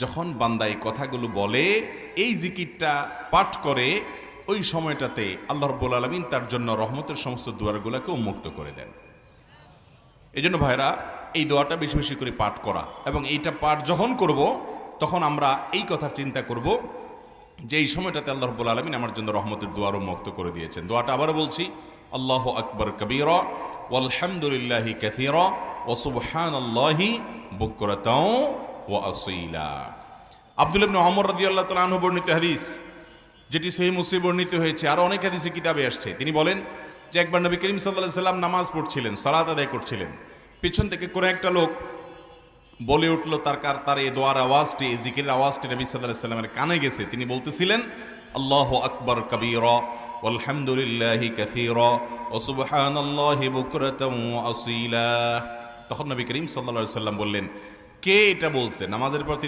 যখন বান্দা এই কথাগুলো বলে, এই জিকিরটা পাঠ করে, ওই সময়টাতে আল্লাহ রাব্বুল আলামিন তার জন্য রহমতের সমস্ত দুয়ারগুলোকে উন্মুক্ত করে দেন। এই জন্য ভাইরা, এই দোয়াটা বেশি বেশি করে পাঠ করা, এবং এইটা পাঠ যখন করব তখন আমরা এই কথা চিন্তা করব যে এই সময়টাতে আল্লাহ রাব্বুল আলামিন আমার জন্য রহমতের দুয়ার উন্মুক্ত করে দিয়েছেন। দোয়াটা আবারও বলছি, আল্লাহু আকবার কবীরা ওয়ালহামদুলিল্লাহি কাসীরা ওয়া সুবহানাল্লাহি বুকরাতাও ওয়া আসীলা। আব্দুল্লাহ ইবনে ওমর রাদিয়াল্লাহু তাআলা আনহু বর্ণিত হাদিস, যেটি সহিহ মুসলিমে বর্ণিত হয়েছে, আরও অনেক হাদিসে কিতাবে আসছে। তিনি বলেন যে একবার নবী করিম সাল্লাল্লাহু আলাইহি সাল্লাম নামাজ পড়ছিলেন, সালাত আদায় করছিলেন। পিছন থেকে কোনো একটা লোক বলে উঠল, তার এই দোয়ার আওয়াজটি, এই জিকিরের আওয়াজটি নবী সাল্লাল্লাহু আলাইহি সাল্লামের কানে গেছে। তিনি বলতেছিলেন, আল্লাহু আকবার কবীরা ওয়ালহামদুলিল্লাহি কাসীরা ওয়া সুবহানাল্লাহি বুকরাতাও ওয়া আসীলা। তখন নবী করিম সাল্লাল্লাহু আলাইহি সাল্লাম বললেন, কে এটা বলছে? নামাজের পর তিনি